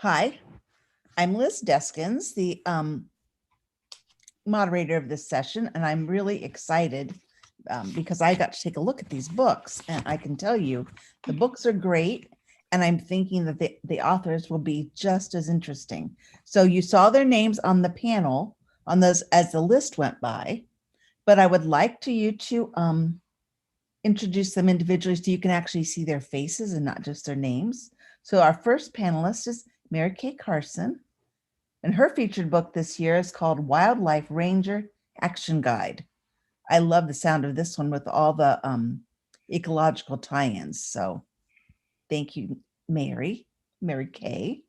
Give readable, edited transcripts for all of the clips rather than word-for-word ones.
Hi, I'm Liz Deskins, the moderator of this session, and I'm really excited because I got to take a look at these books, and I can tell you the books are great, and I'm thinking that the authors will be just as interesting. So you saw their names on the panel on those as the list went by, but I would like you to introduce them individually so you can actually see their faces and not just their names. So our first panelist is Mary Kay Carson, and her featured book this year is called Wildlife Ranger Action Guide. I love the sound of this one with all the ecological tie-ins. So thank you, Mary Kay.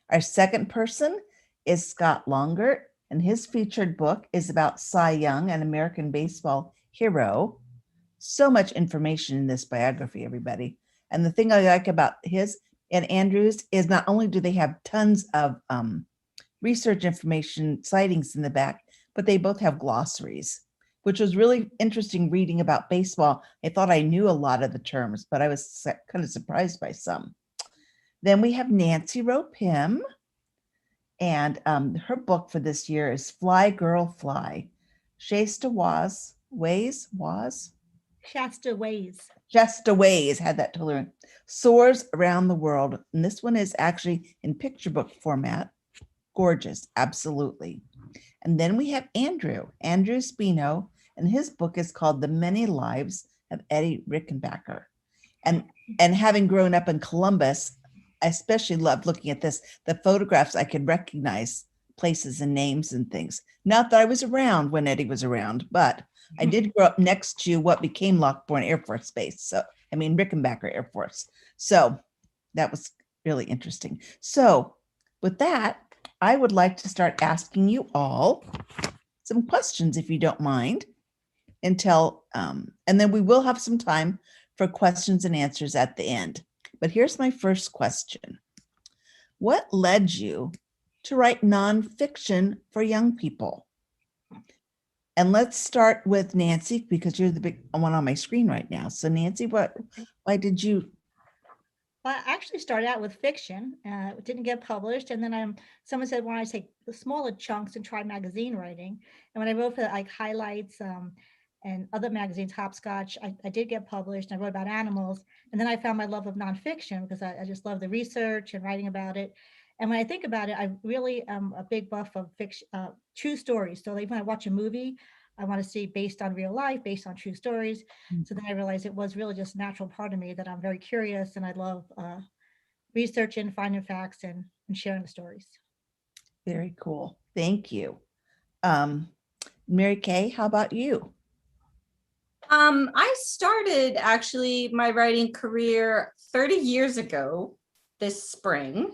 Our second person is Scott Longert, and his featured book is about Cy Young, an American baseball hero. So much information in this biography, everybody. And the thing I like about his and Andrew's is not only do they have tons of research information, sightings in the back, but they both have glossaries, which was really interesting reading about baseball. I thought I knew a lot of the terms, but I was kind of surprised by some. Then we have Nancy Rowe Pimm, and her book for this year is Fly Girl Fly. Shasta Ways had that to learn. Soars Around the World. And this one is actually in picture book format. Gorgeous, absolutely. And then we have Andrew Speno, and his book is called The Many Lives of Eddie Rickenbacker. And having grown up in Columbus, I especially loved looking at this. The photographs, I could recognize places and names and things. Not that I was around when Eddie was around, but I did grow up next to what became Lockbourne Air Force Base. So, I mean, Rickenbacker Air Force. So that was really interesting. So with that, I would like to start asking you all some questions, if you don't mind, until, and then we will have some time for questions and answers at the end. But here's my first question. What led you to write nonfiction for young people? And let's start with Nancy, because you're the big one on my screen right now. So Nancy, why did you? Well, I actually started out with fiction. It didn't get published. And then someone said, why don't I take the smaller chunks and try magazine writing? And when I wrote for like Highlights and other magazines, Hopscotch, I did get published. I wrote about animals. And then I found my love of nonfiction because I just love the research and writing about it. And when I think about it, I really am a big buff of fiction, true stories. So like when I watch a movie, I want to see based on real life, based on true stories. So then I realized it was really just a natural part of me that I'm very curious and I love researching, finding facts and sharing the stories. Very cool. Thank you. Mary Kay, how about you? I started actually my writing career 30 years ago this spring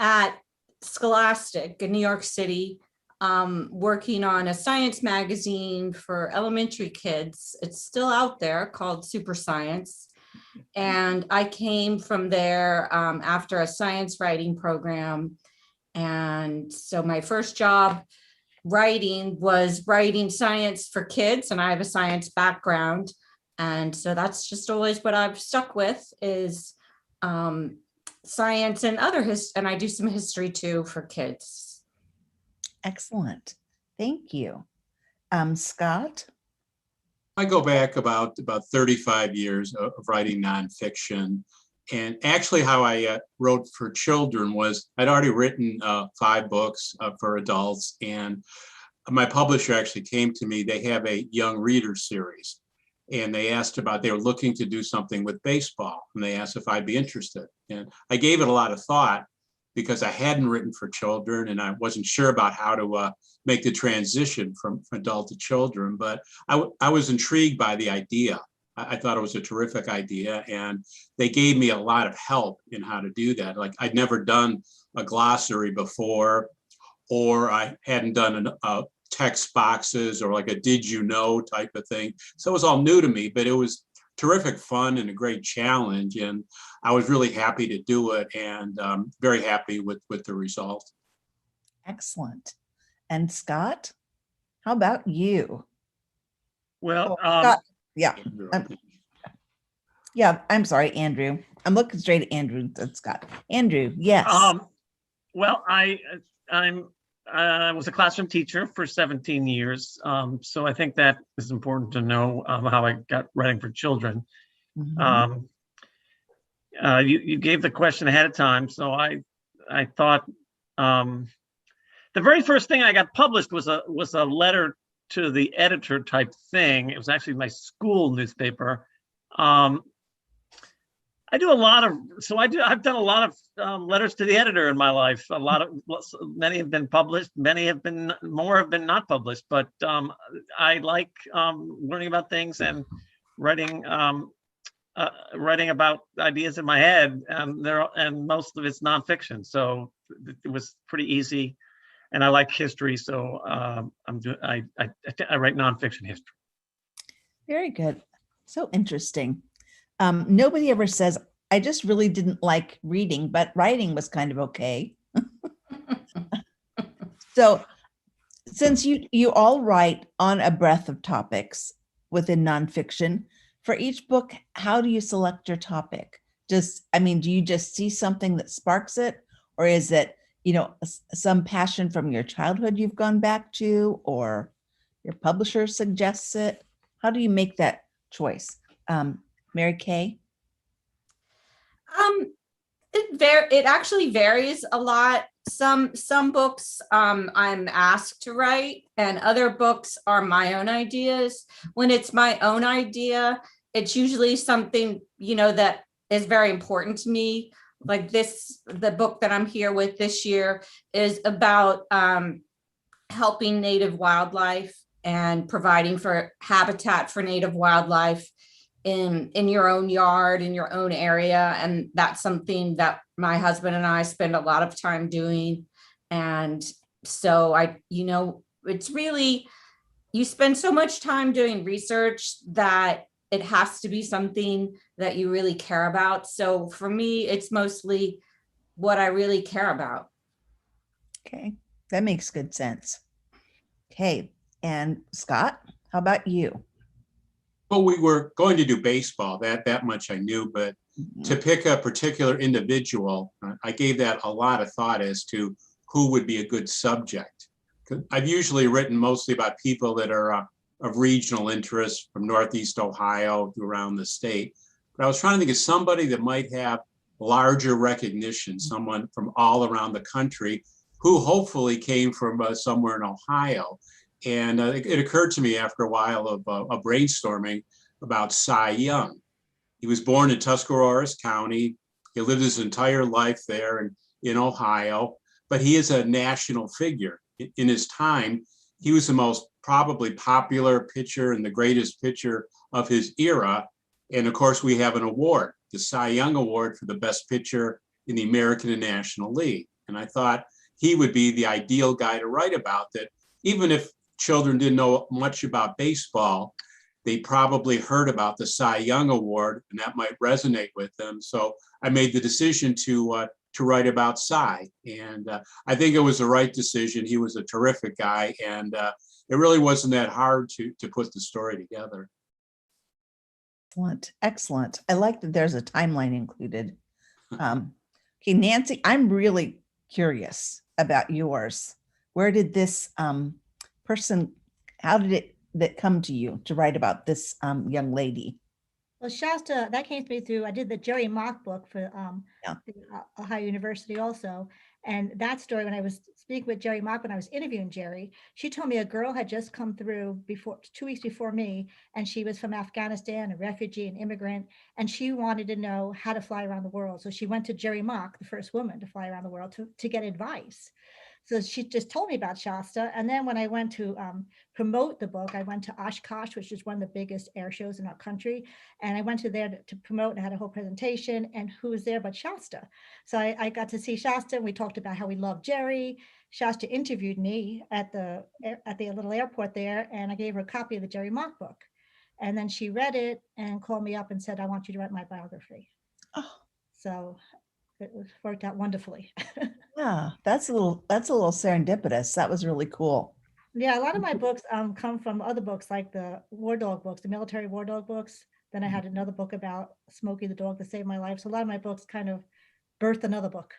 at Scholastic in New York City, working on a science magazine for elementary kids. It's still out there, called Super Science. And I came from there after a science writing program. And so my first job writing was writing science for kids, and I have a science background. And so that's just always what I've stuck with is science and and I do some history too for kids. Excellent. Thank you. Scott? I go back about 35 years of writing nonfiction. And actually how I wrote for children was I'd already written 5 books for adults. And my publisher actually came to me. They have a young reader series. And they were looking to do something with baseball. And they asked if I'd be interested. And I gave it a lot of thought because I hadn't written for children and I wasn't sure about how to make the transition from adult to children. But I was intrigued by the idea. I thought it was a terrific idea, and they gave me a lot of help in how to do that. Like I'd never done a glossary before, or I hadn't done text boxes or like a did you know type of thing. So it was all new to me, but it was terrific fun and a great challenge. And I was really happy to do it and very happy with the result. Excellent. And Scott, how about you? Well, Scott, yeah. Yeah, I'm sorry, Andrew. I'm looking straight at Andrew and Scott. Andrew, yes. Well, I was a classroom teacher for 17 years. So I think that is important to know how I got writing for children. Mhm. You gave the question ahead of time. So I thought the very first thing I got published was a letter to the editor type thing. It was actually my school newspaper. I do a lot of, I've done a lot of letters to the editor in my life. Many have been published, more have been not published, but I like learning about things and writing about ideas in my head, and most of it's nonfiction. So it was pretty easy, and I like history. So I write nonfiction history. Very good. So interesting. Nobody ever says, I just really didn't like reading, but writing was kind of okay. So since you all write on a breadth of topics within nonfiction, for each book, how do you select your topic? Do you just see something that sparks it? Or is it, some passion from your childhood you've gone back to, or your publisher suggests it? How do you make that choice? Mary Kay? It actually varies a lot. Some books I'm asked to write, and other books are my own ideas. When it's my own idea, it's usually something, that is very important to me. Like the book that I'm here with this year is about helping native wildlife and providing for habitat for native wildlife in your own yard, in your own area. And that's something that my husband and I spend a lot of time doing. And so it's really, you spend so much time doing research that it has to be something that you really care about. So for me, it's mostly what I really care about. Okay, that makes good sense. Okay, and Scott, how about you? Well, we were going to do baseball, that much I knew, but to pick a particular individual, I gave that a lot of thought as to who would be a good subject. I've usually written mostly about people that are of regional interest from Northeast Ohio to around the state. But I was trying to think of somebody that might have larger recognition, someone from all around the country who hopefully came from somewhere in Ohio. And it occurred to me after a while of brainstorming about Cy Young. He was born in Tuscarawas County. He lived his entire life there in Ohio, but he is a national figure. In his time, he was the most probably popular pitcher and the greatest pitcher of his era. And of course, we have an award, the Cy Young Award for the best pitcher in the American and National League. And I thought he would be the ideal guy to write about that, even if children didn't know much about baseball, they probably heard about the Cy Young Award, and that might resonate with them. So I made the decision to write about Cy, and I think it was the right decision. He was a terrific guy, and it really wasn't that hard to put the story together. Excellent, excellent. I like that there's a timeline included. Okay, Nancy, I'm really curious about yours. Where did this person, how did that come to you to write about this young lady? Well, Shasta, that came to me through, I did the Jerry Mock book for the Ohio University also. And that story, when I was speaking with Jerry Mock, when I was interviewing Jerry, she told me a girl had just come through 2 weeks before me, and she was from Afghanistan, a refugee, an immigrant, and she wanted to know how to fly around the world. So she went to Jerry Mock, the first woman to fly around the world, to get advice. So she just told me about Shasta. And then when I went to promote the book, I went to Oshkosh, which is one of the biggest air shows in our country. And I went to there to promote, and I had a whole presentation, and who was there but Shasta? So I got to see Shasta, and we talked about how we love Jerry. Shasta interviewed me at the little airport there, and I gave her a copy of the Jerry Mock book. And then she read it and called me up and said, I want you to write my biography. Oh. So it worked out wonderfully. Yeah, that's a little serendipitous. That was really cool. Yeah, a lot of my books come from other books, like the war dog books, the military war dog books. Then I had another book about Smokey the dog that saved my life. So a lot of my books kind of birthed another book.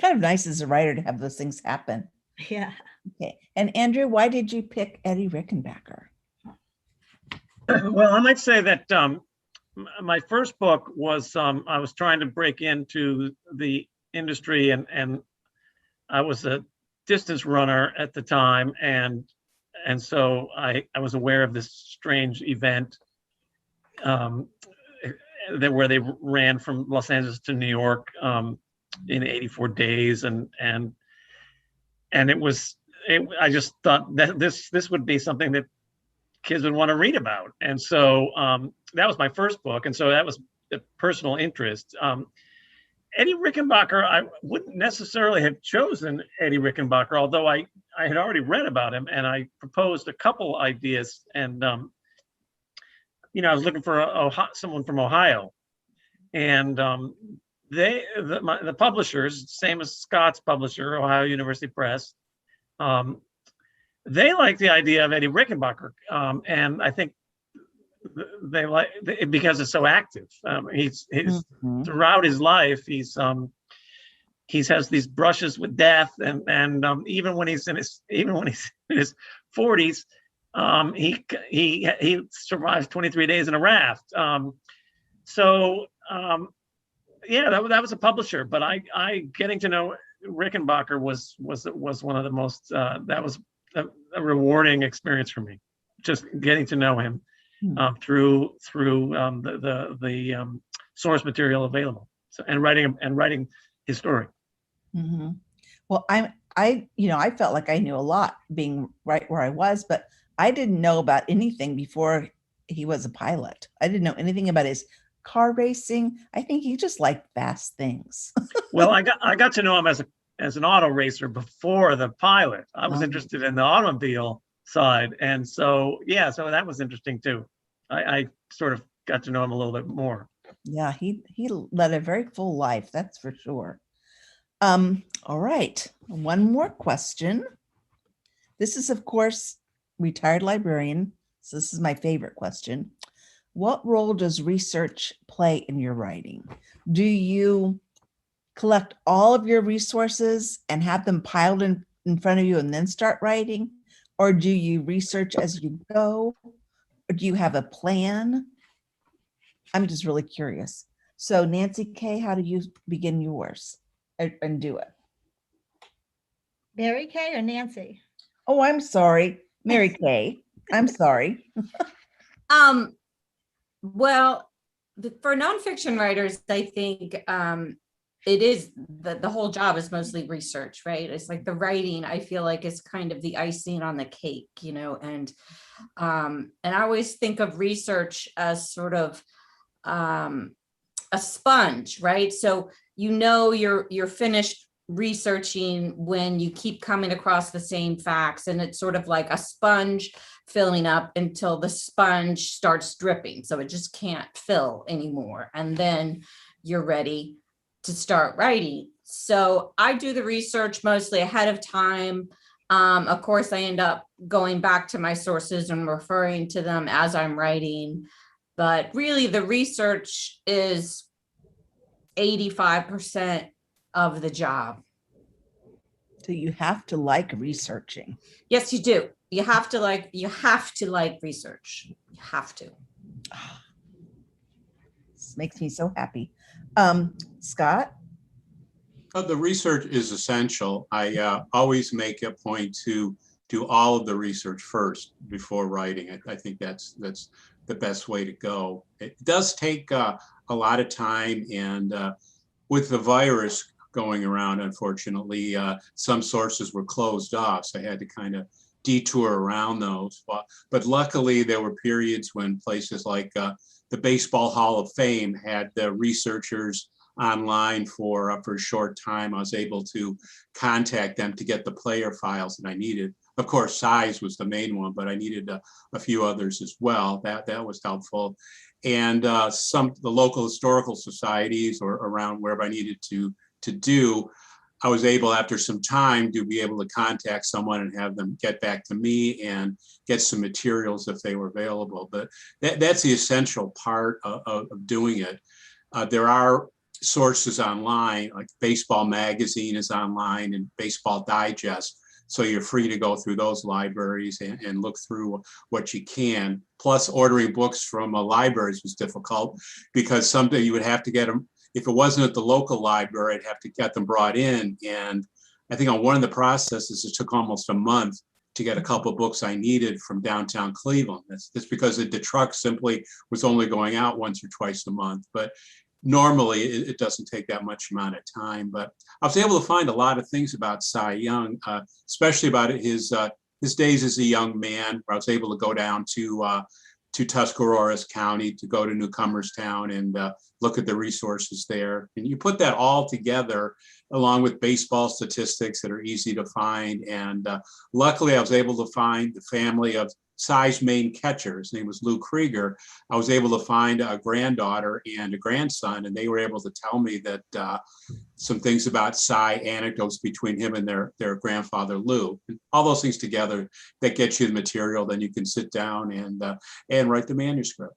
Kind of nice as a writer to have those things happen. Yeah. Okay. And Andrew, why did you pick Eddie Rickenbacker? Well, I might say that my first book was I was trying to break into the industry, and I was a distance runner at the time, and so I was aware of this strange event where they ran from Los Angeles to New York in 84 days, and I just thought that this would be something that kids would want to read about. And so that was my first book. And so that was a personal interest. Eddie Rickenbacker, I wouldn't necessarily have chosen Eddie Rickenbacker, although I had already read about him, and I proposed a couple ideas. And, I was looking for someone from Ohio. And the publishers, same as Scott's publisher, Ohio University Press, they like the idea of Eddie Rickenbacker, and I think they like it because it's so active. He's throughout his life, he has these brushes with death, and even when he's in his 40s, he survives 23 days in a raft. Yeah, that was a publisher, but I getting to know Rickenbacker was one of the most that was a rewarding experience for me, just getting to know him through the source material available, and writing his story. Mm-hmm. Well, I felt like I knew a lot being right where I was, but I didn't know about anything before he was a pilot. I didn't know anything about his car racing. I think he just liked fast things. Well, I got to know him as an auto racer before the pilot. I was interested in the automobile side, and so that was interesting too. I sort of got to know him a little bit more. Yeah, he led a very full life, that's for sure. All right, one more question. This is, of course, retired librarian, so this is my favorite question. What role does research play in your writing? Do you collect all of your resources and have them piled in front of you and then start writing? Or do you research as you go? Or do you have a plan? I'm just really curious. So Nancy K., how do you begin yours and do it? Mary Kay or Nancy? Oh, I'm sorry. Mary Kay. I'm sorry. Well, for nonfiction writers, I think it is the whole job is mostly research, right? It's like the writing, I feel like, is kind of the icing on the cake, and I always think of research as sort of a sponge, right? So you're finished researching when you keep coming across the same facts, and it's sort of like a sponge filling up until the sponge starts dripping, so it just can't fill anymore, and then you're ready to start writing. So I do the research mostly ahead of time. Of course, I end up going back to my sources and referring to them as I'm writing, but really the research is 85% of the job. So you have to like researching. Yes, you do. You have to like research. You have to. This makes me so happy. Scott? The research is essential. I always make a point to do all of the research first before writing. I think that's the best way to go. It does take a lot of time, and with the virus going around, unfortunately, some sources were closed off, so I had to kind of detour around those. But luckily, there were periods when places like the Baseball Hall of Fame had the researchers online for a short time. I was able to contact them to get the player files that I needed. Of course, size was the main one, but I needed a few others as well. That was helpful. And the local historical societies or around wherever I needed to do, I was able, after some time, to be able to contact someone and have them get back to me and get some materials if they were available. But that's the essential part of doing it. There are sources online, like Baseball Magazine is online and Baseball Digest. So you're free to go through those libraries and look through what you can. Plus, ordering books from libraries was difficult because someday you would have to get them. If it wasn't at the local library, I'd have to get them brought in. And I think on one of the processes, it took almost a month to get a couple of books I needed from downtown Cleveland. That's because the truck simply was only going out once or twice a month. But normally it doesn't take that much amount of time. But I was able to find a lot of things about Cy Young, especially about his days as a young man, where I was able to go down to Tuscarawas County, to go to Newcomerstown and look at the resources there. And you put that all together along with baseball statistics that are easy to find. And luckily I was able to find the family of Cy's main catcher. His name was Lou Krieger. I was able to find a granddaughter and a grandson, and they were able to tell me that some things about Cy, anecdotes between him and their grandfather Lou. And all those things together, that gets you the material. Then you can sit down and write the manuscript.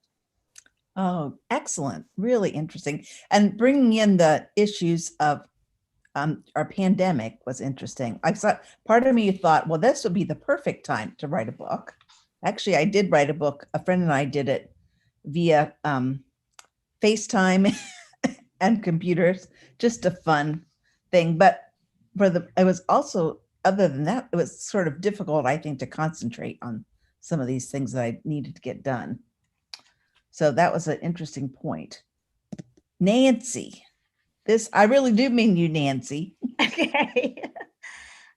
Oh, excellent. Really interesting. And bringing in the issues of our pandemic was interesting. I thought, part of me thought, well, this would be the perfect time to write a book. Actually, I did write a book. A friend and I did it via FaceTime and computers, just a fun thing. But it was also, other than that, it was sort of difficult, I think, to concentrate on some of these things that I needed to get done. So that was an interesting point. Nancy, I really do mean you, Nancy. Okay.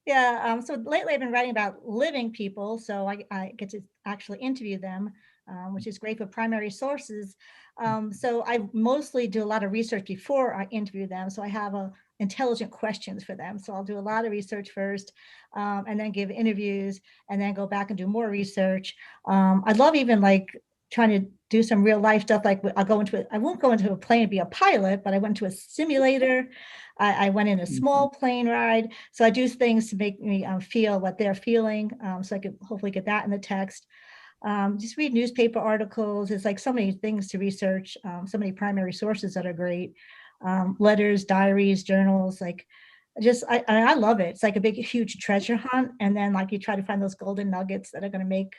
Yeah, so lately I've been writing about living people, so I get to actually interview them, which is great for primary sources. So I mostly do a lot of research before I interview them, so I have intelligent questions for them. So I'll do a lot of research first, and then give interviews, and then go back and do more research. I love even like trying to do some real life stuff. Like I won't go into a plane and be a pilot, but I went to a simulator. I went in a small plane ride. So I do things to make me feel what they're feeling. So I could hopefully get that in the text. Just read newspaper articles. It's like so many things to research, so many primary sources that are great. Letters, diaries, journals, like I love it. It's like a big, huge treasure hunt. And then like you try to find those golden nuggets that are going to make,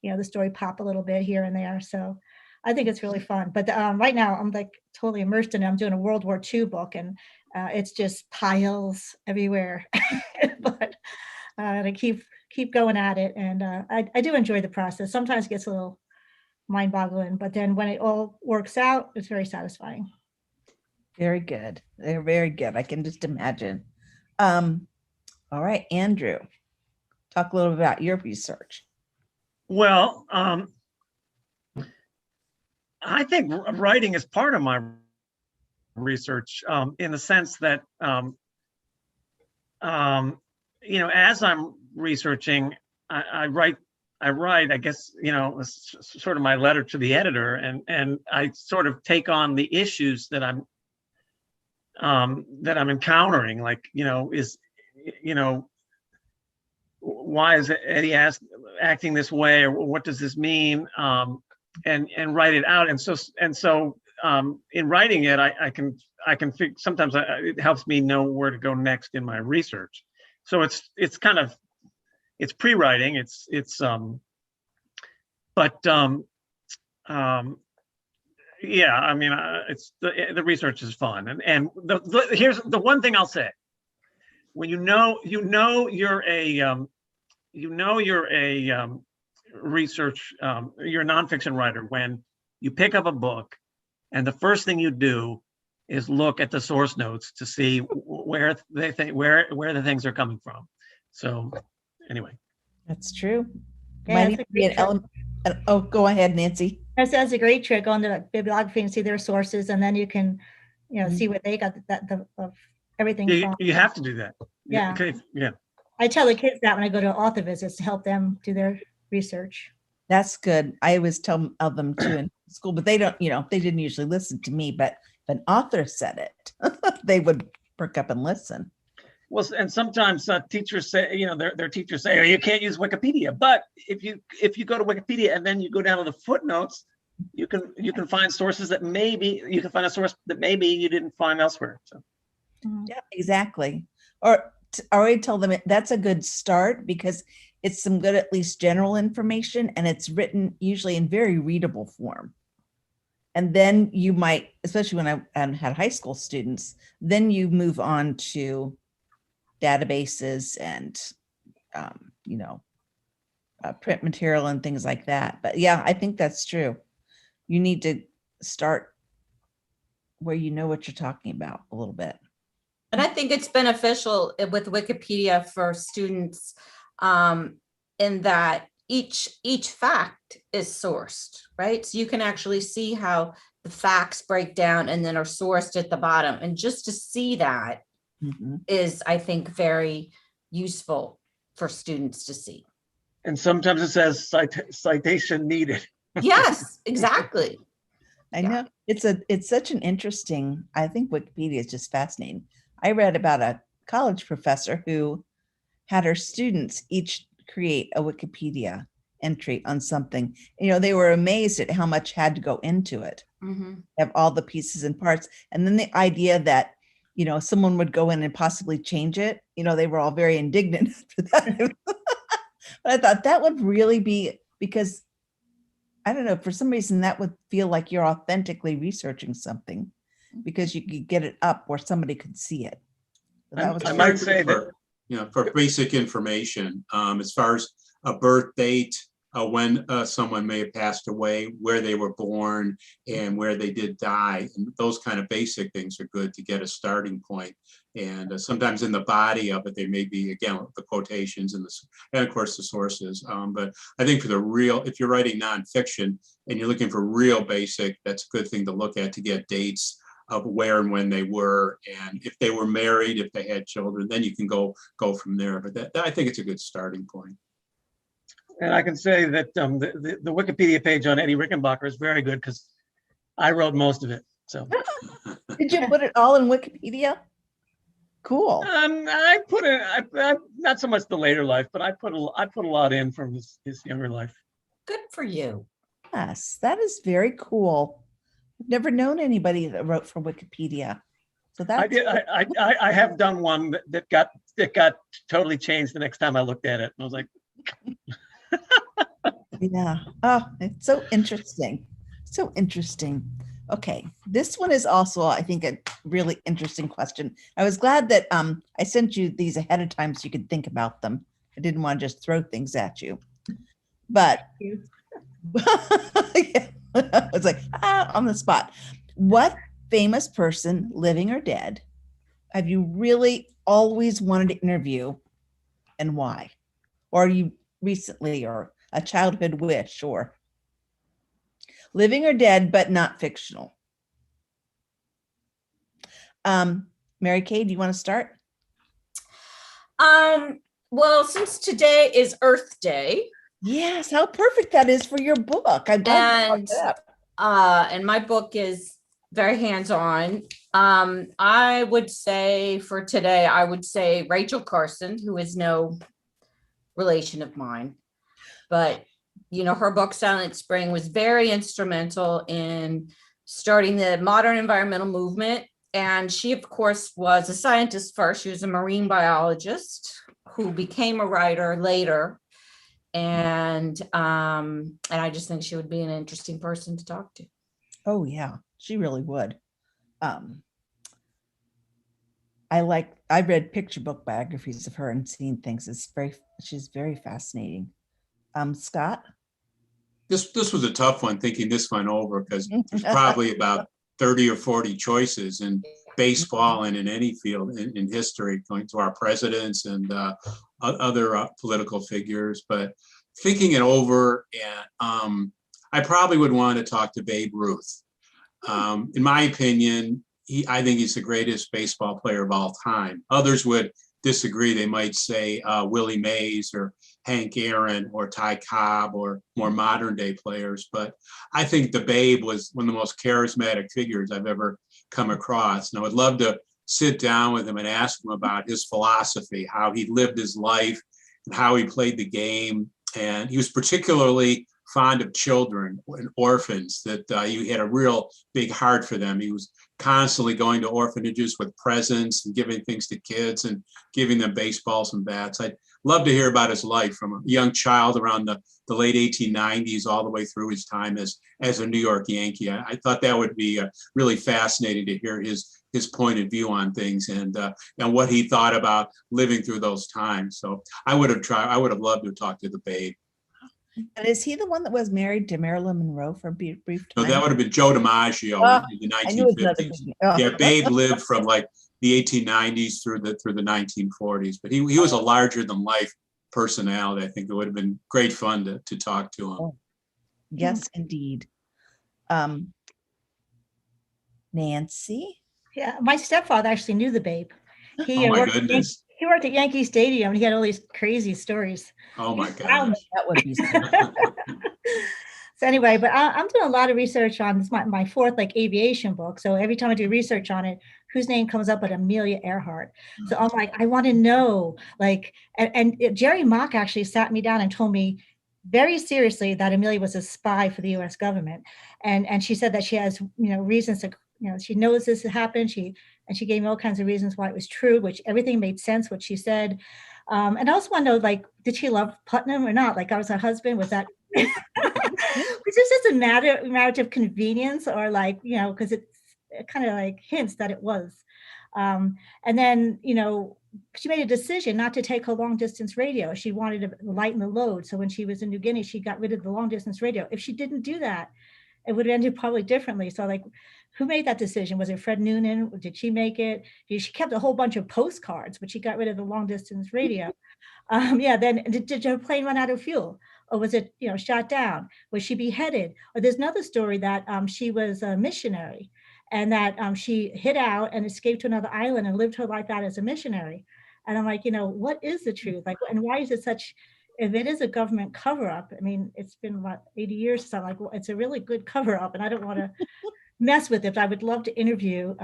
the story pop a little bit here and there. So I think it's really fun. But right now I'm like totally immersed in it. I'm doing a World War II book, and it's just piles everywhere. But I keep going at it, and I do enjoy the process. Sometimes it gets a little mind-boggling, but then when it all works out, it's very satisfying. Very good. They're very good. I can just imagine. All right, Andrew, talk a little bit about your research. Well, I think writing is part of my research, in the sense that, as I'm researching, I write, I guess, sort of my letter to the editor, and I sort of take on the issues that I'm encountering, like, why is Eddie acting this way, or what does this mean, and write it out. And so in writing it, I can figure, sometimes it helps me know where to go next in my research. So it's kind of, it's pre-writing, yeah, I mean, it's the research is fun, and here's the one thing I'll say: when you're a research, you're a nonfiction writer, when you pick up a book, and the first thing you do is look at the source notes to see where the things are coming from. So, anyway, that's true. Yeah, Might even be an element. Oh, go ahead, Nancy. That's a great trick. Go on the bibliography and see their sources, and then you can, see where they got of everything from. You have to do that. Yeah. Okay. Yeah. I tell the kids that when I go to author visits to help them do their research. That's good. I always tell them to in school, but they don't, they didn't usually listen to me, but if an author said it, they would perk up and listen. Well, and sometimes teachers say, their teachers say, oh, you can't use Wikipedia. But if you go to Wikipedia and then you go down to the footnotes, you can find sources that maybe you can find a source that maybe you didn't find elsewhere. So Yeah, exactly. Or I already told them that's a good start because it's some good, at least general information, and it's written usually in very readable form. And then you might, especially when I had high school students, then you move on to databases and, you know, print material and things like that. But yeah, I think that's true. You need to start where you know what you're talking about a little bit. And I think it's beneficial with Wikipedia for students in that each fact is sourced, right? So you can actually see how the facts break down and then are sourced at the bottom. And just to see that is, I think, very useful for students to see. and sometimes it says citation needed. Yes, exactly. I know it's such an interesting, I think Wikipedia is just fascinating. I read about a college professor who had her students each create a Wikipedia entry on something. You know, they were amazed at how much had to go into it, have all the pieces and parts. And then the idea that, you know, someone would go in and possibly change it, you know, they were all very indignant for that. But I thought that would really be, because I don't know, for some reason that would feel like you're authentically researching something because you could get it up where somebody could see it. So that was I really might good. say that, You know, for basic information, as far as a birth date, when someone may have passed away, where they were born, and where they did die, and those kind of basic things are good to get a starting point. And sometimes in the body of it, there may be, again, the quotations and of course the sources. But I think for the real, if you're writing nonfiction and you're looking for real basic, that's a good thing to look at to get dates of where and when they were, and if they were married, if they had children, then you can go from there. But that I think it's a good starting point. and I can say that the Wikipedia page on Eddie Rickenbacker is very good because I wrote most of it. So Did you put it all in Wikipedia? Cool. I put it, I not so much the later life, but I put a lot in from his younger life. Good for you. Yes, that is very cool. I've never known anybody that wrote for Wikipedia. So that's I did. I have done one that got totally changed the next time I looked at it, and I was like, yeah. Oh, it's so interesting. So interesting. Okay, this one is also, I think, a really interesting question. I was glad that I sent you these ahead of time so you could think about them. I didn't want to just throw things at you. But yeah. It's like on the spot. What famous person, living or dead, have you really always wanted to interview, and why? Or you recently, or a childhood wish, or living or dead, but not fictional? Mary Kay, do you want to start? Well, since today is Earth Day, Yes, how perfect that is for your book. I'm glad you brought that up. and my book is very hands-on. I would say for today, I would say Rachel Carson, who is no relation of mine, but you know, her book Silent Spring was very instrumental in starting the modern environmental movement. And she, of course, was a scientist first. She was a marine biologist who became a writer later. And I just think she would be an interesting person to talk to. Oh yeah, she really would. I've read picture book biographies of her and seen things. She's very fascinating. Scott? This was a tough one, thinking this one over, because there's probably about 30 or 40 choices in baseball and in any field in history, going to our presidents and other political figures. But thinking it over, I probably would want to talk to Babe Ruth. In my opinion, I think he's the greatest baseball player of all time. Others would disagree. They might say Willie Mays or Hank Aaron or Ty Cobb or more modern day players. But I think the Babe was one of the most charismatic figures I've ever come across. And I would love to sit down with him and ask him about his philosophy, how he lived his life and how he played the game. And he was particularly fond of children and orphans, that he had a real big heart for them. He was constantly going to orphanages with presents and giving things to kids and giving them baseballs and bats. I'd love to hear about his life from a young child around the late 1890s all the way through his time as a New York Yankee. I thought that would be really fascinating to hear his point of view on things and what he thought about living through those times. So I would have loved to talk to the Babe. And is he the one that was married to Marilyn Monroe for a brief No, time? that would have been Joe DiMaggio in the I knew it was another 1950s. big- oh. Yeah, Babe lived from like the 1890s through the 1940s, but he was a larger than life personality. I think it would have been great fun to talk to him. Oh, yes, indeed. Nancy? Yeah, my stepfather actually knew the Babe. Oh my worked goodness. he worked at Yankee Stadium and he had all these crazy stories. Oh my Wow. gosh. That would be so. So anyway, but I'm doing a lot of research on this, my fourth like aviation book. So every time I do research on it, whose name comes up but Amelia Earhart. So I'm like, I want to know, like, and Jerry Mock actually sat me down and told me very seriously that Amelia was a spy for the US government. And she said that she has, reasons to, she knows this happened. She gave me all kinds of reasons why it was true, which everything made sense, what she said. And I also want to know, like, did she love Putnam or not? Like, I was her husband, was that, was this just a matter of convenience or like, because it kind of like hints that it was. And then, she made a decision not to take her long distance radio. She wanted to lighten the load. So when she was in New Guinea, she got rid of the long distance radio. If she didn't do that, it would have ended probably differently. So like, who made that decision? Was it Fred Noonan? Did she make it? She kept a whole bunch of postcards, but she got rid of the long distance radio. Then did her plane run out of fuel? Or was it, shot down? Was she beheaded? Or there's another story that she was a missionary and that she hid out and escaped to another island and lived her life out as a missionary. And I'm like, what is the truth? Like, and why is it such, if it is a government cover up, I mean, it's been about 80 years. So I'm like, well, it's a really good cover up and I don't want to mess with it. But I would love to interview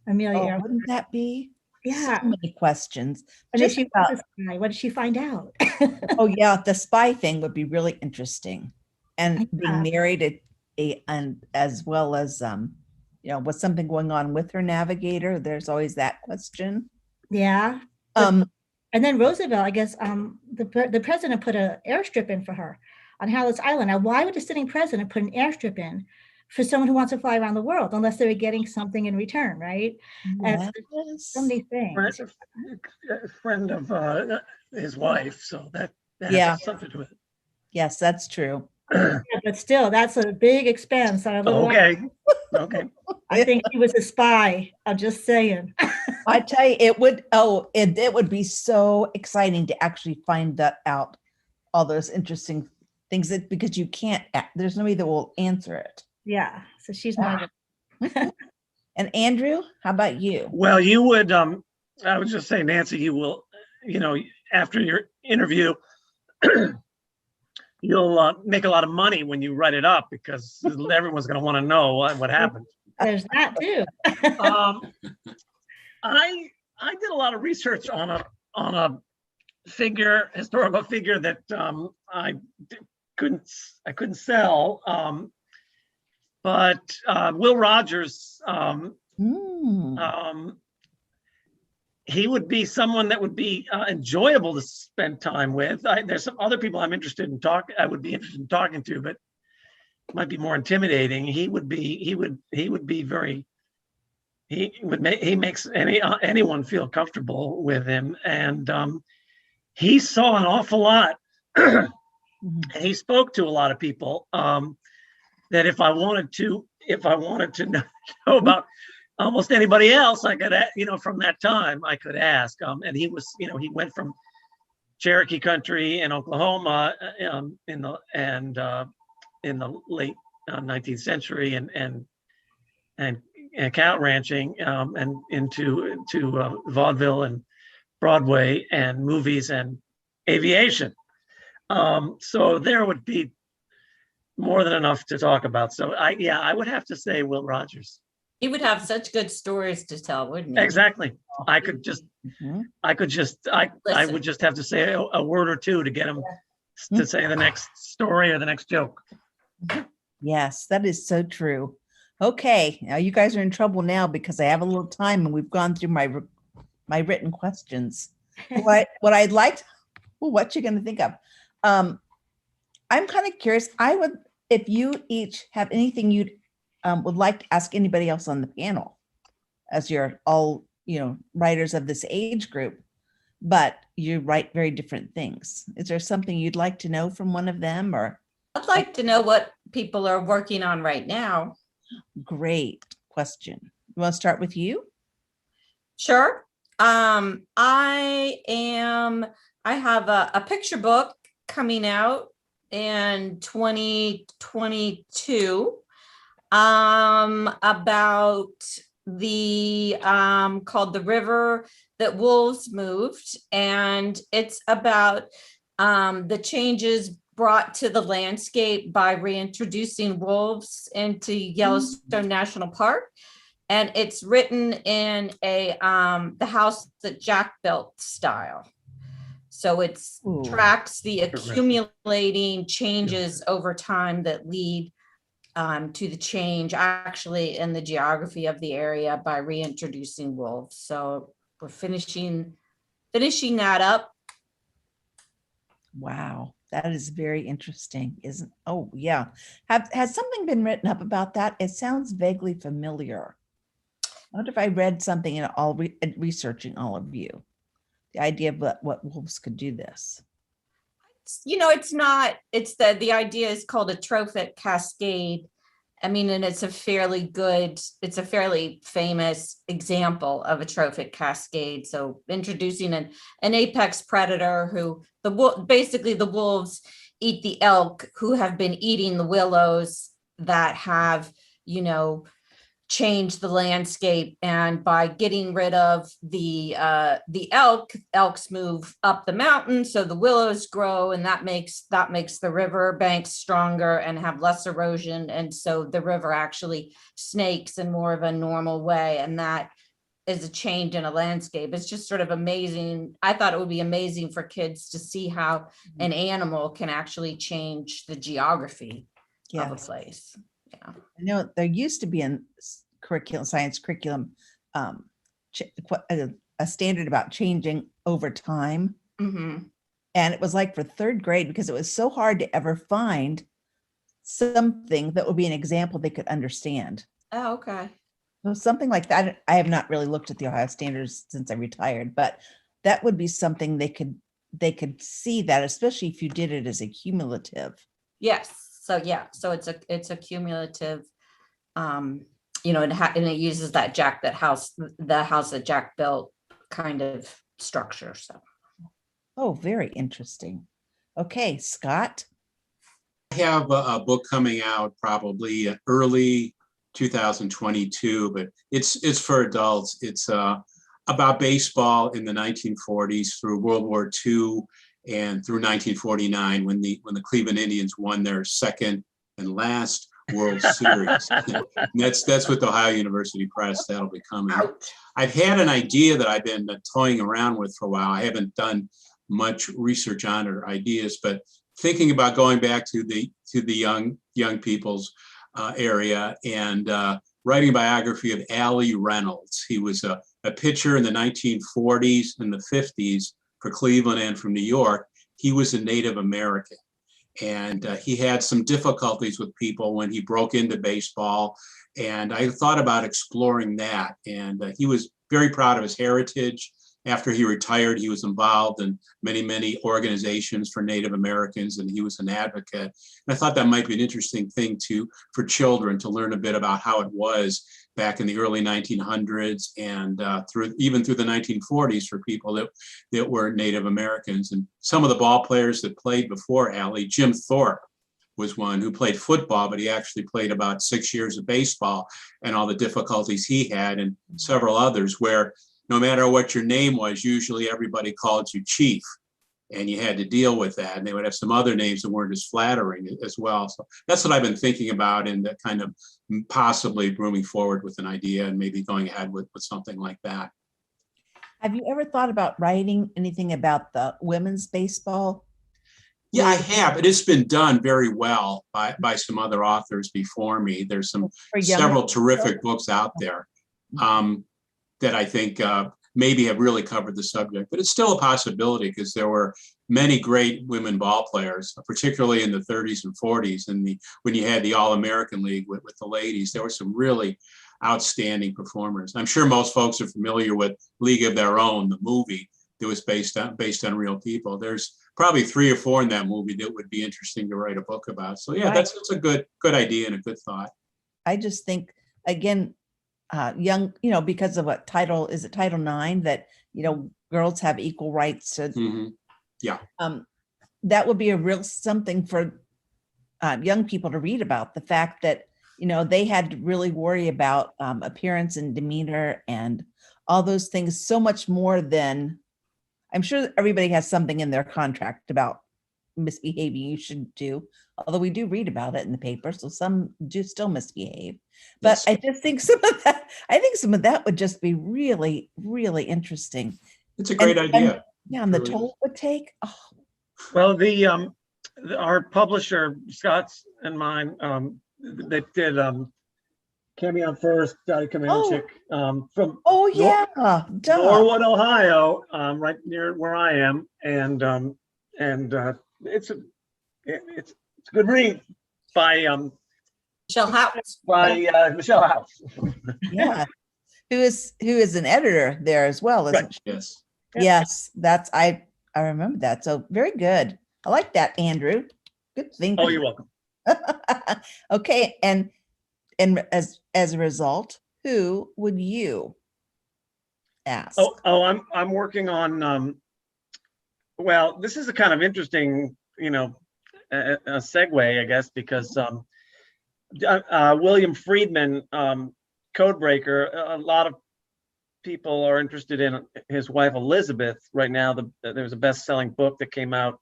Amelia Earhart. Wouldn't that be? Yeah. So many questions. And if Just she about- was a spy, what did she find out? oh yeah, the spy thing would be really interesting. And being married and as well as was something going on with her navigator? There's always that question. Yeah. And then Roosevelt, I guess, the president put an airstrip in for her on Hallett's Island. Now, why would a sitting president put an airstrip in for someone who wants to fly around the world, unless they were getting something in return, right? And so many things. A friend of his wife, so that Yeah. has something to do with it. Yes, that's true. Yeah, but still, that's a big expense. Okay. I think he was a spy. I'm just saying. I tell you, it would be so exciting to actually find that out, all those interesting things because you can't, there's nobody that will answer it. Yeah. So she's my. And Andrew, how about you? Well, you would, I would just say, Nancy, you will, after your interview, you'll make a lot of money when you write it up because everyone's going to want to know what happened. There's that too. I did a lot of research on a historical figure that I couldn't sell. But Will Rogers, he would be someone that would be enjoyable to spend time with. There's some other people I'm interested in I would be interested in talking to, but might be more intimidating. He makes anyone feel comfortable with him, and he saw an awful lot. And he spoke to a lot of people. That if I wanted to know about almost anybody else, I could, from that time I could ask. And he was, he went from Cherokee country in Oklahoma in the late 19th century and cow ranching and into vaudeville and Broadway and movies and aviation. So there would be more than enough to talk about. So I would have to say Will Rogers. He would have such good stories to tell, wouldn't he? Exactly. I would just have to say a word or two to get him to say the next story or the next joke. Yes, that is so true. Okay, now you guys are in trouble now because I have a little time and we've gone through my written questions. What I'd like, what you're going to think of. I'm kind of curious. I would, if you each have anything you'd would like to ask anybody else on the panel, as you're all, writers of this age group, but you write very different things. Is there something you'd like to know from one of them, or? I'd like to know what people are working on right now. Great question. You want to start with you? Sure. I have a picture book coming out in 2022 about the called The River That Wolves Moved, and it's about the changes brought to the landscape by reintroducing wolves into Yellowstone National Park. And it's written in a the house that Jack built style. So it's tracks the accumulating changes over time that lead to the change actually in the geography of the area by reintroducing wolves. So we're finishing that up. Wow, that is very interesting, isn't? Oh yeah, has something been written up about that? It sounds vaguely familiar. I wonder if I read something in researching all of you, the idea of what wolves could do this. It's not. It's the idea is called a trophic cascade. I mean, and it's a fairly famous example of a trophic cascade. So introducing an apex predator who basically the wolves eat the elk who have been eating the willows that have, change the landscape, and by getting rid of the elks move up the mountain, so the willows grow, and that makes the river banks stronger and have less erosion, and so the river actually snakes in more of a normal way, and that is a change in a landscape. It's just sort of amazing. I thought it would be amazing for kids to see how an animal can actually change the geography of a place. Yeah. I know there used to be in science curriculum a standard about changing over time. Mm-hmm. And it was like for third grade, because it was so hard to ever find something that would be an example they could understand. Oh, okay. So something like that. I have not really looked at the Ohio standards since I retired, but that would be something they could see that, especially if you did it as a cumulative. Yes. So yeah, so it's a cumulative, and it uses that the house that Jack built kind of structure. So. Oh, very interesting. Okay, Scott. I have a book coming out probably early 2022, but it's for adults. It's about baseball in the 1940s through World War II and through 1949 when the Cleveland Indians won their second and last World Series. that's with Ohio University Press. That'll be coming. I've had an idea that I've been toying around with for a while. I haven't done much research on it or ideas, but thinking about going back to the young people's area and writing a biography of Allie Reynolds. He was a pitcher in the 1940s and the 50s for Cleveland and from New York. He was a Native American, and he had some difficulties with people when he broke into baseball. And I thought about exploring that. And he was very proud of his heritage. After he retired, he was involved in many organizations for Native Americans, and he was an advocate. And I thought that might be an interesting thing for children to learn a bit about how it was back in the early 1900s and even through the 1940s for people that were Native Americans. And some of the ball players that played before Allie, Jim Thorpe was one who played football, but he actually played about 6 years of baseball, and all the difficulties he had, and several others where no matter what your name was, usually everybody called you Chief, and you had to deal with that. And they would have some other names that weren't as flattering as well. So that's what I've been thinking about, and kind of possibly moving forward with an idea and maybe going ahead with something like that. Have you ever thought about writing anything about the women's baseball? possibly? Yeah, I have. It's been done very well by some other authors before me. There's some For younger several people? terrific books out there that I think maybe have really covered the subject, but it's still a possibility because there were many great women ball players, particularly in the 30s and 40s, and when you had the All-American League with the ladies. There were some really outstanding performers. I'm sure most folks are familiar with League of Their Own, the movie that was based on real people. There's probably 3 or 4 in that movie that would be interesting to write a book about. So yeah, Right. that's a good idea and a good thought. I just think, again, young, because of what title, is it Title IX, that, girls have equal rights to, Mhm. that would be a real something for young people to read about, the fact that, they had to really worry about appearance and demeanor and all those things so much more than, I'm sure everybody has something in their contract about misbehaving you shouldn't do, although we do read about it in the paper, so some do still misbehave. But Yes. I just think some of that would just be really, really interesting. It's a great idea. Yeah, and the Really toll it would take. Oh, Well, our publisher, Scott's and mine, they did Cami on First, Daddy Comanchic, from yeah, duh. Norwood, Ohio, right near where I am, and it's a good read by Michelle House. Michelle House. Yeah, who is an editor there as well, isn't Right. she? Yes. Yes, that's I remember that. So very good. I like that, Andrew. Good thinking. Oh, you're welcome. Okay, and as a result, who would you ask? Oh, I'm working on well, this is a kind of interesting, a segue, I guess, because William Friedman, Codebreaker, a lot of people are interested in his wife Elizabeth right now. There's a best-selling book that came out.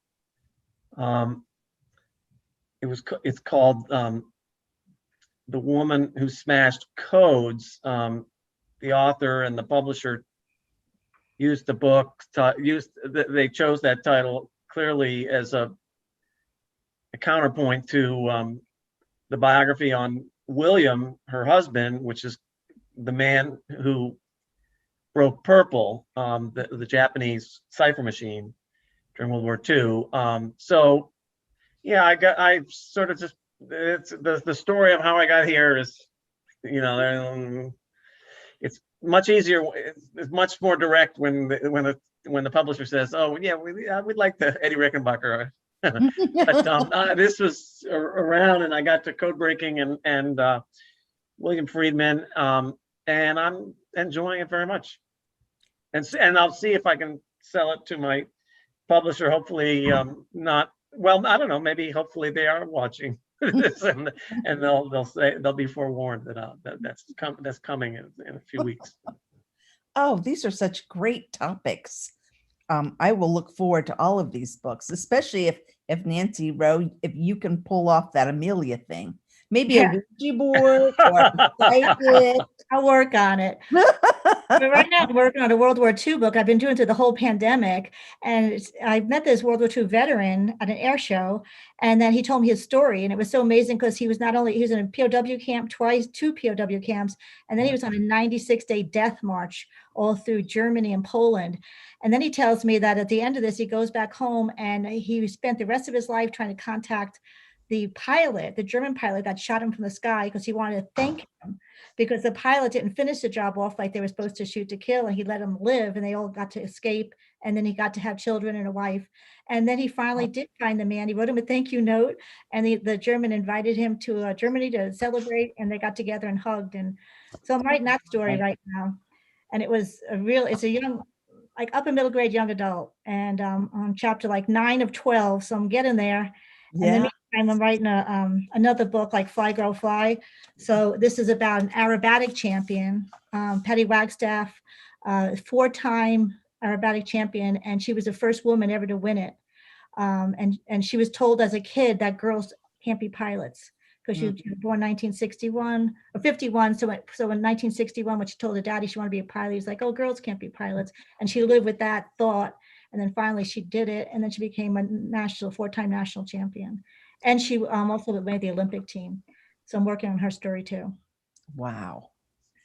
It's called The Woman Who Smashed Codes. The author and the publisher used the book, they chose that title clearly as a counterpoint to the biography on William, her husband, which is the man who broke Purple, the Japanese cipher machine during World War II. So yeah, I sort of just, it's the story of how I got here is, it's much easier, it's much more direct when the publisher says, oh yeah, we'd like the Eddie Rickenbacker. But this was around, and I got to code breaking and William Friedman, and I'm enjoying it very much. And I'll see if I can sell it to my publisher. Hopefully, not. Well, I don't know. Maybe hopefully they are watching this, and they'll be forewarned that that's coming in a few weeks. Oh, these are such great topics. I will look forward to all of these books, especially if Nancy Rowe, if you can pull off that Amelia thing, maybe a Ouija board or psychic. I'll work on it. But right now I'm working on a World War II book. I've been doing it through the whole pandemic, and I met this World War II veteran at an air show, and then he told me his story, and it was so amazing because he was in a POW camp twice, 2 POW camps, and then he was on a 96-day death march all through Germany and Poland. And then he tells me that at the end of this, he goes back home and he spent the rest of his life trying to contact the pilot, the German pilot that shot him from the sky, because he wanted to thank him, because the pilot didn't finish the job off like they were supposed to shoot to kill, and he let him live, and they all got to escape, and then he got to have children and a wife. And then he finally did find the man. He wrote him a thank you note, and the German invited him to Germany to celebrate, and they got together and hugged. And so I'm writing that story right now, and it's a young, like upper middle grade young adult, and on chapter like 9 of 12, so I'm getting there. Yeah. And then I'm writing another book like Fly Girl Fly. So this is about an aerobatic champion, Patty Wagstaff, 4-time aerobatic champion, and she was the first woman ever to win it. And she was told as a kid that girls can't be pilots because she was born 1961 or 51. So in 1961, when she told her daddy she wanted to be a pilot, he's like, "Oh, girls can't be pilots," and she lived with that thought. And then finally she did it, and then she became a four-time national champion. And she also made the Olympic team. So I'm working on her story too. Wow.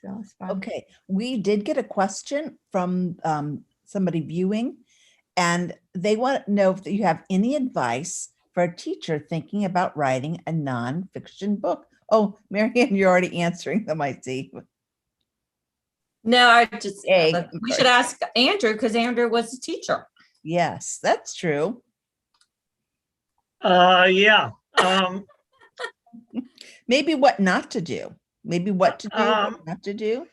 So it's fun. Okay, we did get a question from somebody viewing, and they want to know if you have any advice for a teacher thinking about writing a nonfiction book. Oh, Marianne, you're already answering them, I see. No, I just, Hey, we should ask Andrew, because Andrew was a teacher. Yes, that's true. Yeah. Maybe what not to do. Maybe what to do, what not to do.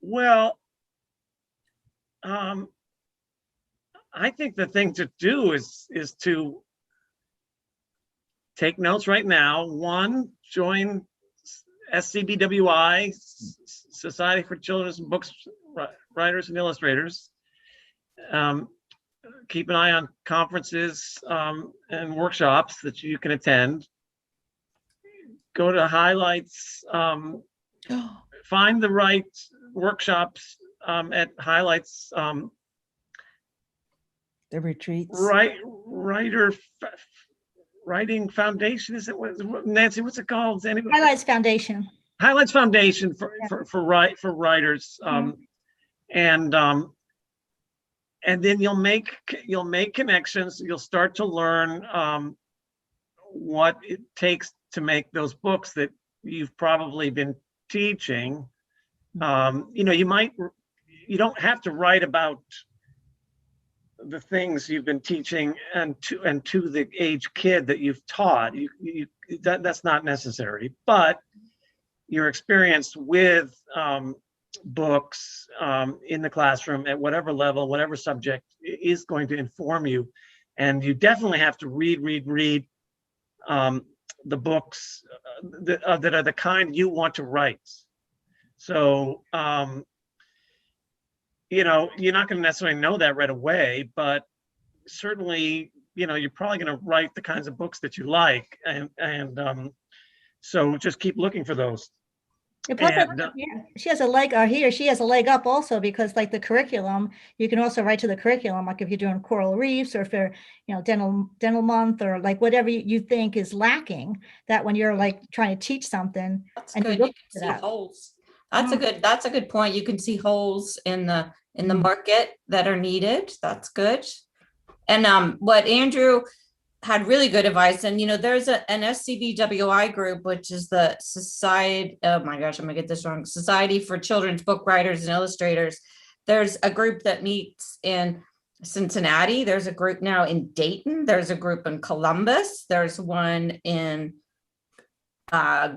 Well, I think the thing to do is to take notes right now. One, join SCBWI, Society for Children's Books Writers and Illustrators. Keep an eye on conferences and workshops that you can attend. Go to highlights, find the right workshops at highlights. The retreats. Writing Foundation, is it, Nancy, what's it called? Anybody? Highlights Foundation. Highlights Foundation for writers. And then you'll make connections. You'll start to learn what it takes to make those books that you've probably been teaching. You don't have to write about the things you've been teaching and to the age kid that you've taught. That's not necessary, but your experience with books in the classroom at whatever level, whatever subject, is going to inform you. And you definitely have to read the books that are the kind you want to write. So, you're not going to necessarily know that right away, but certainly, you're probably going to write the kinds of books that you like. And so just keep looking for those. And plus, she has a leg, or he or she has a leg up also, because like the curriculum, you can also write to the curriculum, like if you're doing coral reefs, or if you're, dental month, or like whatever you think is lacking, that when you're like trying to teach something. That's and good. you You look can for see that. holes. That's a good point. You can see holes in the market that are needed. That's good. And what Andrew had really good advice, and there's an SCBWI group, which is the Society, oh my gosh, I'm gonna get this wrong, Society for Children's Book Writers and Illustrators. There's a group that meets in Cincinnati. There's a group now in Dayton. There's a group in Columbus. There's one in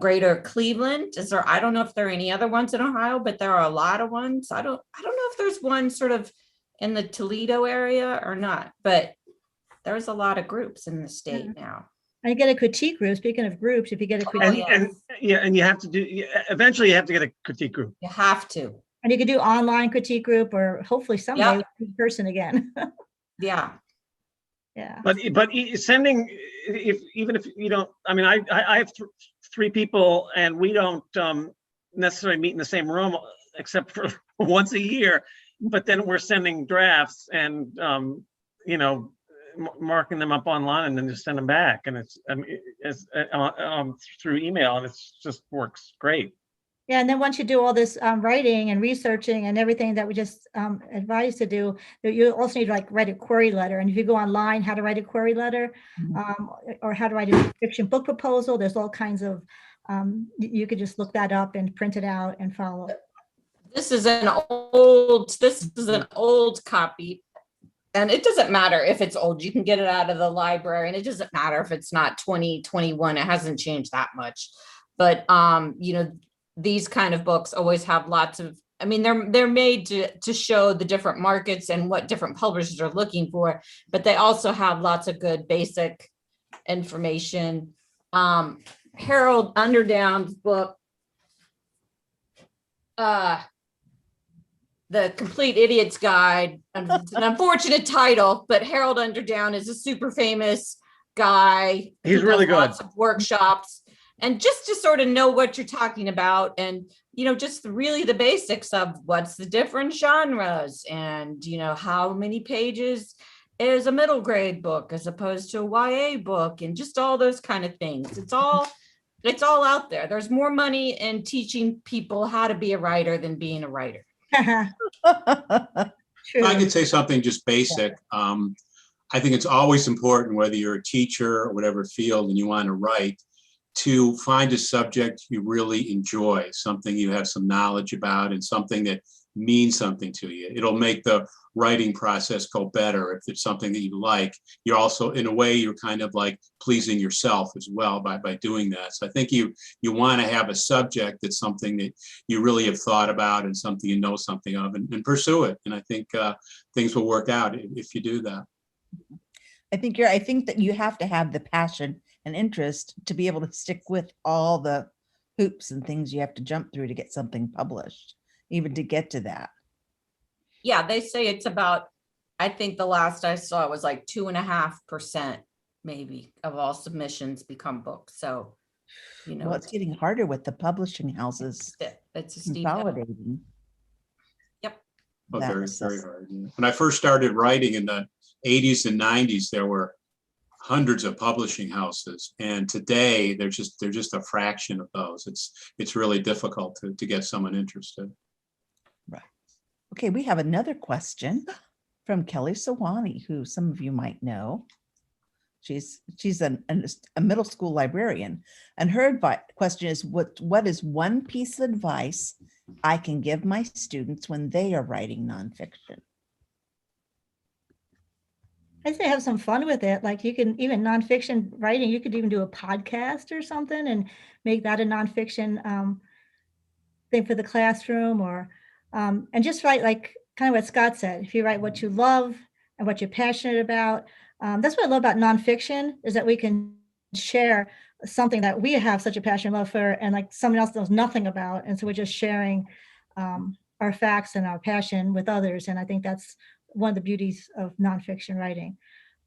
Greater Cleveland. I don't know if there are any other ones in Ohio, but there are a lot of ones. I don't know if there's one sort of in the Toledo area or not, but there's a lot of groups in the state now. And you get a critique group. Speaking of groups, if you get a critique, And you have to eventually you have to get a critique group. You have to. and you could do online critique group, or hopefully someday in person again. Yeah. Yeah. But sending, even if you don't, I have three people, and we don't necessarily meet in the same room except for once a year. But then we're sending drafts and marking them up online, and then just send them back, and it's through email, and it's just works great. Yeah, and then once you do all this writing and researching and everything that we just advised to do, you also need to write a query letter. And if you go online, how to write a query letter, or how to write a fiction book proposal, there's all kinds of, you could just look that up and print it out and follow. This is an old copy. And it doesn't matter if it's old, you can get it out of the library, and it doesn't matter if it's not 2021, it hasn't changed that much. But, these kind of books always have lots of, they're made to show the different markets and what different publishers are looking for, but they also have lots of good basic information. Harold Underdown's book, The Complete Idiot's Guide. It's an unfortunate title, but Harold Underdown is a super famous guy. He's really good. Lots of workshops, and just to sort of know what you're talking about, and just really the basics of what's the different genres and, how many pages is a middle grade book as opposed to a YA book and just all those kind of things. It's all out there. There's more money in teaching people how to be a writer than being a writer. True. I could say something just basic. I think it's always important, whether you're a teacher or whatever field and you want to write, to find a subject you really enjoy, something you have some knowledge about and something that means something to you. It'll make the writing process go better if it's something that you like. You're also, in a way, you're kind of like pleasing yourself as well by doing that. So I think you want to have a subject that's something that you really have thought about and something you know something of, and pursue it. And I think things will work out if you do that. I think that you have to have the passion and interest to be able to stick with all the hoops and things you have to jump through to get something published, even to get to that. Yeah, they say it's about, I think the last I saw was like 2.5% maybe of all submissions become books. So, Well, it's getting harder with the publishing houses it's a steep hill. consolidating. Yep. Oh, That very, is very hard. Yeah. When I first started writing in the 80s and 90s, there were hundreds of publishing houses, and today they're just a fraction of those. It's really difficult to get someone interested. Right. Okay, we have another question from Kelly Sawani, who some of you might know. She's a middle school librarian, and her question is, what is one piece of advice I can give my students when they are writing nonfiction? I say have some fun with it. Like, you can, even nonfiction writing, you could even do a podcast or something and make that a nonfiction thing for the classroom, or and just write, like kind of what Scott said. If you write what you love and what you're passionate about, that's what I love about nonfiction, is that we can share something that we have such a passion and love for, and like someone else knows nothing about, and so we're just sharing our facts and our passion with others. And I think that's one of the beauties of nonfiction writing.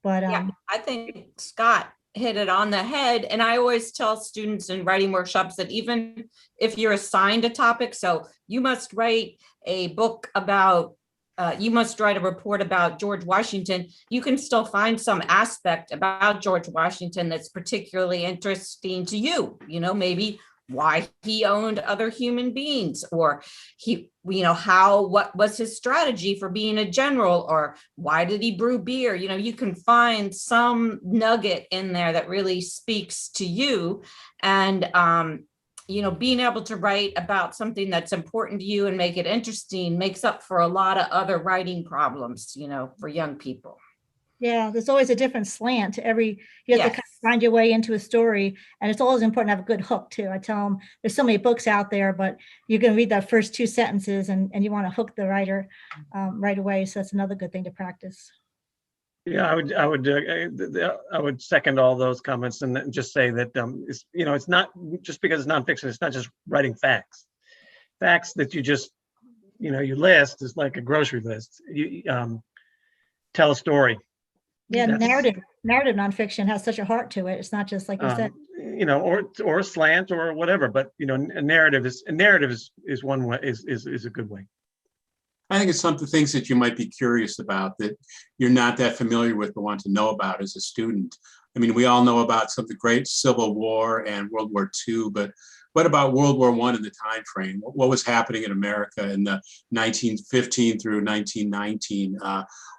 But yeah, I think Scott hit it on the head. And I always tell students in writing workshops that even if you're assigned a topic, so you must write a book about, you must write a report about George Washington, you can still find some aspect about George Washington that's particularly interesting to you, maybe why he owned other human beings, or what was his strategy for being a general, or why did he brew beer? You can find some nugget in there that really speaks to you. And, being able to write about something that's important to you and make it interesting makes up for a lot of other writing problems, for young people. yeah, there's always a different slant to every, you have to Yes. kind of find your way into a story. And it's always important to have a good hook too. I tell them there's so many books out there, but you can read the first 2 sentences and you want to hook the writer right away. So that's another good thing to practice. Yeah, I would second all those comments and just say that it's not just because it's nonfiction. It's not just writing facts that you just you list is like a grocery list. You tell a story. Yeah, That's- narrative nonfiction has such a heart to it. It's not just like you said. Or a slant or whatever. But a narrative is one way, is a good way. I think it's some of the things that you might be curious about that you're not that familiar with but want to know about as a student. I mean, we all know about some of the great Civil War and World War II, but what about World War I in the time frame? What was happening in America in the 1915 through 1919?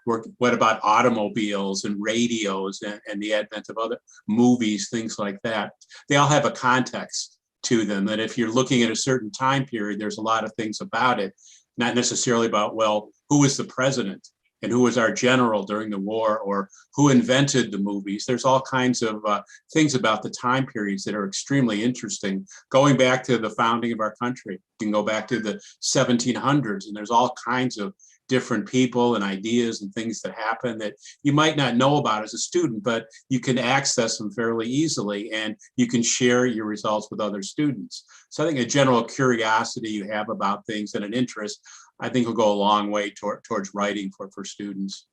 What about automobiles and radios and the advent of other movies, things like that? They all have a context to them that if you're looking at a certain time period, there's a lot of things about it. Not necessarily about, well, who was the president and who was our general during the war, or who invented the movies. There's all kinds of things about the time periods that are extremely interesting. Going back to the founding of our country, you can go back to the 1700s, and there's all kinds of different people and ideas and things that happen that you might not know about as a student, but you can access them fairly easily, and you can share your results with other students. So I think a general curiosity you have about things and an interest, I think will go a long way towards writing for students.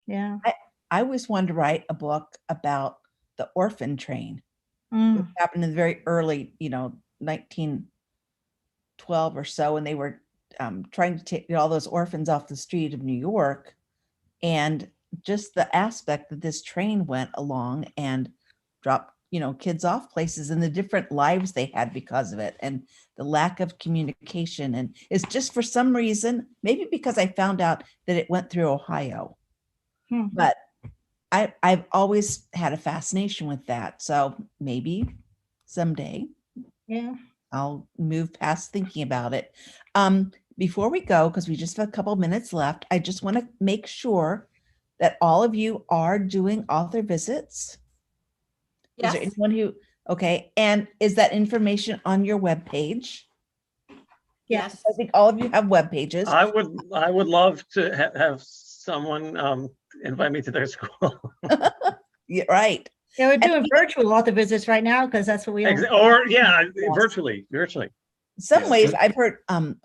Yeah. I always wanted to write a book about the orphan train, which Mm. happened in the very early, 12 or so, and they were trying to take all those orphans off the street of New York. And just the aspect that this train went along and dropped, kids off places, and the different lives they had because of it, and the lack of communication. And it's just, for some reason, maybe because I found out that it went through Ohio, but I've always had a fascination with that. So maybe someday Yeah. I'll move past thinking about it. Before we go, because we just have a couple minutes left, I just want to make sure that all of you are doing author visits. Is there Yes. anyone who, okay, and is that information on your webpage? Yes. I think all of you have web pages. I would love to have someone invite me to their school. Yeah, right. Yeah, we're And doing virtual author visits right now because that's what we all. Or yeah, virtually. Some Yeah. ways I've heard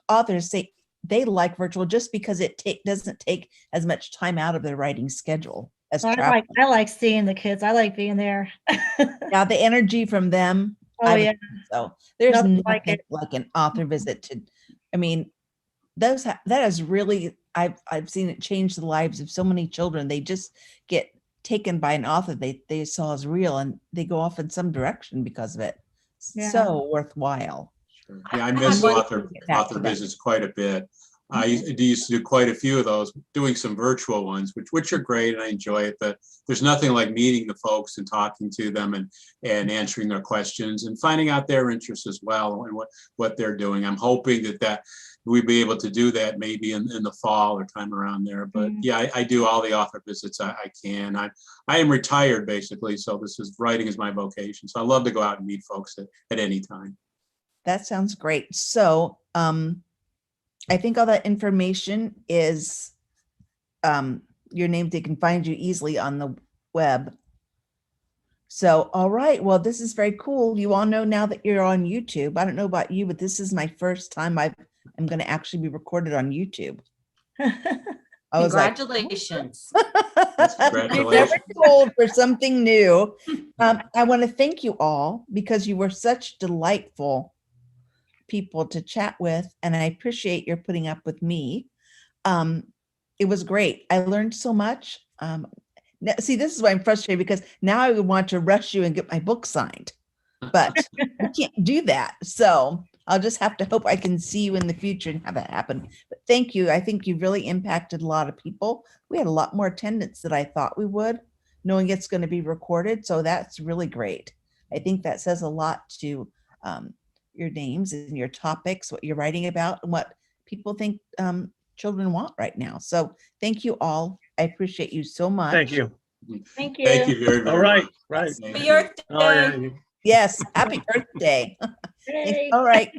authors say they like virtual just because it doesn't take as much time out of their writing schedule as travel. I like seeing the kids. I like being there. Yeah, the energy from them. Oh, I would yeah. think so there's Nothing nothing like it. like an author visit to, I mean, that is really, I've seen it change the lives of so many children. They just get taken by an author they saw as real, and they go off in some direction because of it. Yeah. So worthwhile. Sure. Yeah, I miss What- author Get back to that. visits quite a bit. I used to do quite a few of those, doing some virtual ones, which are great, and I enjoy it. But there's nothing like meeting the folks and talking to them and answering their questions and finding out their interests as well and what they're doing. I'm hoping that we'd be able to do that maybe in the fall or time around there. But yeah, I do all the author visits I can. I am retired basically, so writing is my vocation. So I love to go out and meet folks at any time. That sounds great. So I think all that information is your name. They can find you easily on the web. So, all right. Well, this is very cool. You all know now that you're on YouTube. I don't know about you, but this is my first time I'm going to actually be recorded on YouTube. I was like, Congratulations. you're Congratulations. never too old for something new. I want to thank you all because you were such delightful people to chat with, and I appreciate your putting up with me. It was great. I learned so much. See, this is why I'm frustrated, because now I would want to rush you and get my book signed, but I can't do that. So I'll just have to hope I can see you in the future and have that happen. But thank you. I think you really impacted a lot of people. We had a lot more attendance than I thought we would, knowing it's going to be recorded. So that's really great. I think that says a lot to your names and your topics, what you're writing about, and what people think children want right now. So thank you all. I appreciate you so much. Thank you. Thank you. Thank you very, very All right, much. right. Thank For you. your Oh yeah. day. Yes. Happy birthday. Yay. All right.